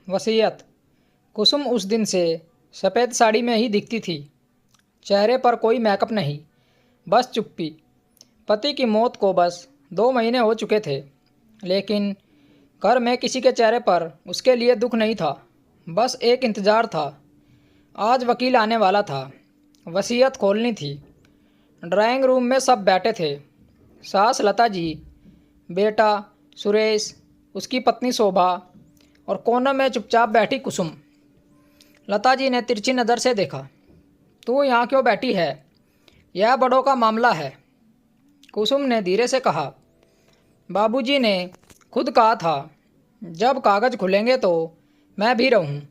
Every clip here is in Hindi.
वसीयत। कुसुम उस दिन से सफ़ेद साड़ी में ही दिखती थी। चेहरे पर कोई मेकअप नहीं, बस चुप्पी। पति की मौत को बस 2 महीने हो चुके थे, लेकिन घर में किसी के चेहरे पर उसके लिए दुख नहीं था, बस एक इंतज़ार था। आज वकील आने वाला था, वसीयत खोलनी थी। ड्राइंग रूम में सब बैठे थे। सास लता जी, बेटा सुरेश, उसकी पत्नी शोभा और कोने में चुपचाप बैठी कुसुम। लता जी ने तिरछी नज़र से देखा। तू यहाँ क्यों बैठी है? यह बड़ों का मामला है। कुसुम ने धीरे से कहा। बाबूजी ने खुद कहा था, जब कागज़ खुलेंगे तो मैं भी रहूँ।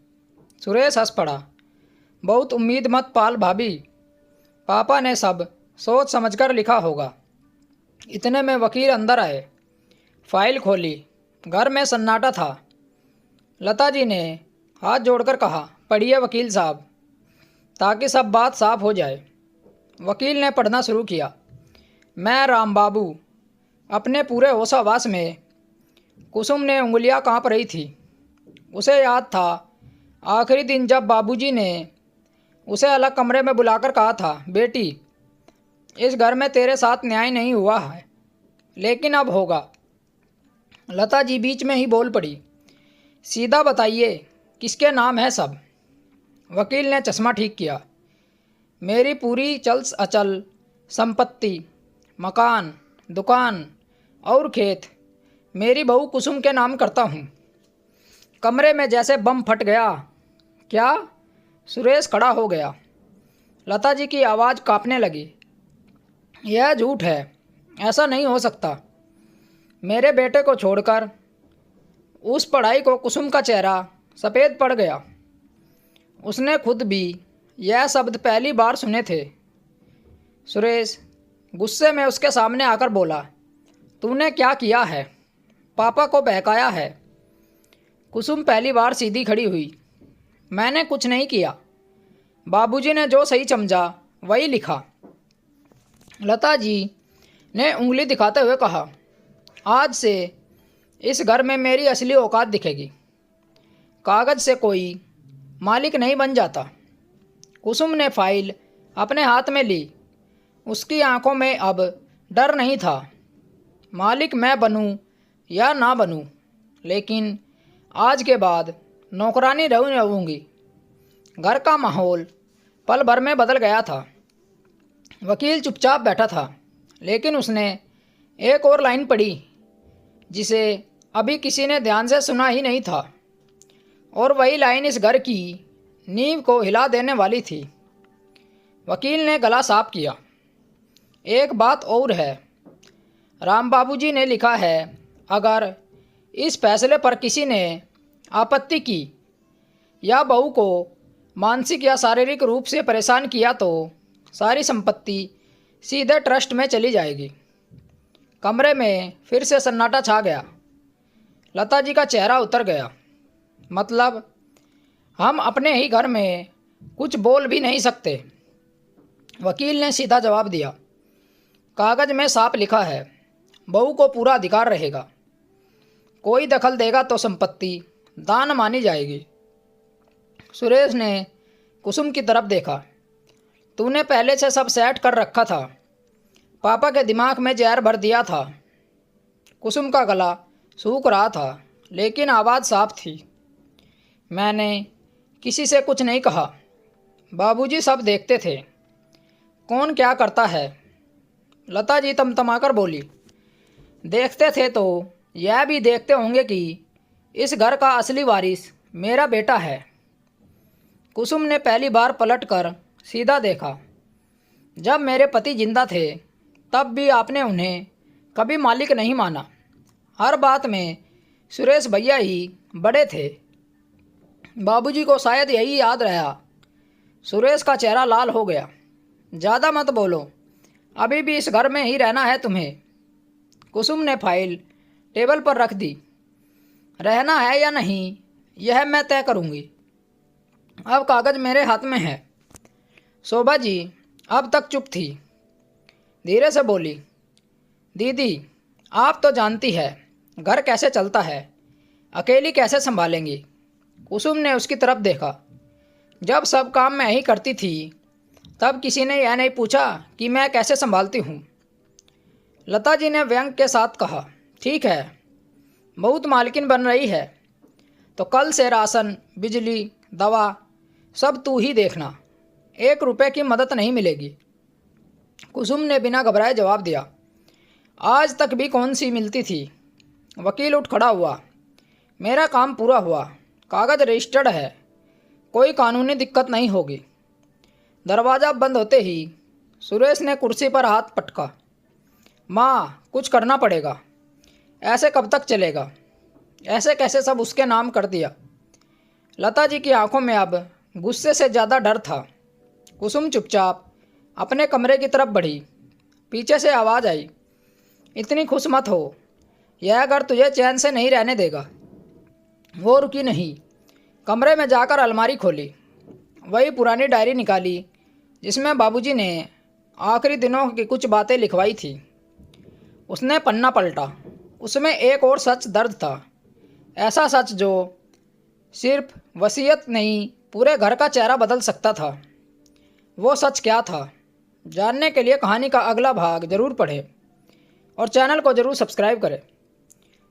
सुरेश हंस पड़ा। बहुत उम्मीद मत पाल भाभी, पापा ने सब सोच समझकर लिखा होगा। इतने में वकील अंदर आए। फाइल खोली। घर में सन्नाटा था। लता जी ने हाथ जोड़कर कहा, पढ़िए वकील साहब, ताकि सब बात साफ हो जाए। वकील ने पढ़ना शुरू किया। मैं राम बाबू, अपने पूरे होशावास में। कुसुम ने उंगलियां कांप रही थी। उसे याद था आखिरी दिन जब बाबूजी ने उसे अलग कमरे में बुलाकर कहा था, बेटी, इस घर में तेरे साथ न्याय नहीं हुआ है, लेकिन अब होगा। लता जी बीच में ही बोल पड़ी। सीधा बताइए, किसके नाम है सब? वकील ने चश्मा ठीक किया। मेरी पूरी चल अचल संपत्ति, मकान, दुकान और खेत मेरी बहू कुसुम के नाम करता हूँ। कमरे में जैसे बम फट गया। क्या? सुरेश खड़ा हो गया। लता जी की आवाज़ कांपने लगी। यह झूठ है, ऐसा नहीं हो सकता। मेरे बेटे को छोड़कर उस पढ़ाई को कुसुम का चेहरा सफ़ेद पड़ गया। उसने खुद भी यह शब्द पहली बार सुने थे। सुरेश गुस्से में उसके सामने आकर बोला, तूने क्या किया है? पापा को बहकाया है। कुसुम पहली बार सीधी खड़ी हुई। मैंने कुछ नहीं किया। बाबूजी ने जो सही समझा वही लिखा। लता जी ने उंगली दिखाते हुए कहा, आज से इस घर में मेरी असली औकात दिखेगी। कागज़ से कोई मालिक नहीं बन जाता। कुसुम ने फाइल अपने हाथ में ली। उसकी आंखों में अब डर नहीं था। मालिक मैं बनूं या ना बनूं, लेकिन आज के बाद नौकरानी रहूँगी। घर का माहौल पल भर में बदल गया था। वकील चुपचाप बैठा था, लेकिन उसने एक और लाइन पढ़ी जिसे अभी किसी ने ध्यान से सुना ही नहीं था, और वही लाइन इस घर की नींव को हिला देने वाली थी। वकील ने गला साफ किया। एक बात और है, राम बाबूजी ने लिखा है, अगर इस फैसले पर किसी ने आपत्ति की या बहू को मानसिक या शारीरिक रूप से परेशान किया तो सारी संपत्ति सीधे ट्रस्ट में चली जाएगी। कमरे में फिर से सन्नाटा छा गया। लता जी का चेहरा उतर गया। मतलब हम अपने ही घर में कुछ बोल भी नहीं सकते? वकील ने सीधा जवाब दिया। कागज़ में साफ लिखा है, बहू को पूरा अधिकार रहेगा। कोई दखल देगा तो संपत्ति दान मानी जाएगी। सुरेश ने कुसुम की तरफ देखा। तूने पहले से सब सेट कर रखा था। पापा के दिमाग में जहर भर दिया था। कुसुम का गला सूख रहा था, लेकिन आवाज़ साफ थी। मैंने किसी से कुछ नहीं कहा। बाबूजी सब देखते थे, कौन क्या करता है। लता जी तमतमाकर बोली, देखते थे तो यह भी देखते होंगे कि इस घर का असली वारिस मेरा बेटा है। कुसुम ने पहली बार पलटकर सीधा देखा। जब मेरे पति जिंदा थे तब भी आपने उन्हें कभी मालिक नहीं माना। हर बात में सुरेश भैया ही बड़े थे। बाबूजी को शायद यही याद रहा। सुरेश का चेहरा लाल हो गया। ज़्यादा मत बोलो, अभी भी इस घर में ही रहना है तुम्हें। कुसुम ने फाइल टेबल पर रख दी। रहना है या नहीं, यह मैं तय करूँगी। अब कागज़ मेरे हाथ में है। शोभा जी अब तक चुप थी। धीरे से बोली, दीदी आप तो जानती है घर कैसे चलता है, अकेली कैसे संभालेंगी। कुसुम ने उसकी तरफ देखा। जब सब काम मैं ही करती थी तब किसी ने यह नहीं पूछा कि मैं कैसे संभालती हूँ। लता जी ने व्यंग के साथ कहा, ठीक है, बहुत मालकिन बन रही है तो कल से राशन, बिजली, दवा सब तू ही देखना, 1 रुपये की मदद नहीं मिलेगी। कुसुम ने बिना घबराए जवाब दिया। आज तक भी कौन सी मिलती थी। वकील उठ खड़ा हुआ। मेरा काम पूरा हुआ, कागज़ रजिस्टर्ड है, कोई कानूनी दिक्कत नहीं होगी। दरवाज़ा बंद होते ही सुरेश ने कुर्सी पर हाथ पटका। माँ, कुछ करना पड़ेगा, ऐसे कब तक चलेगा। ऐसे कैसे सब उसके नाम कर दिया। लता जी की आंखों में अब गुस्से से ज़्यादा डर था। कुसुम चुपचाप अपने कमरे की तरफ बढ़ी। पीछे से आवाज़ आई, इतनी खुश मत हो, यह घर तुझे चैन से नहीं रहने देगा। वो रुकी नहीं, कमरे में जाकर अलमारी खोली। वही पुरानी डायरी निकाली जिसमें बाबूजी ने आखिरी दिनों की कुछ बातें लिखवाई थी। उसने पन्ना पलटा। उसमें एक और सच दर्द था, ऐसा सच जो सिर्फ वसीयत नहीं, पूरे घर का चेहरा बदल सकता था। वो सच क्या था, जानने के लिए कहानी का अगला भाग ज़रूर पढ़ें और चैनल को ज़रूर सब्सक्राइब करें।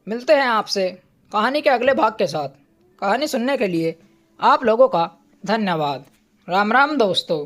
मिलते हैं आपसे कहानी के अगले भाग के साथ। कहानी सुनने के लिए आप लोगों का धन्यवाद। राम राम दोस्तों।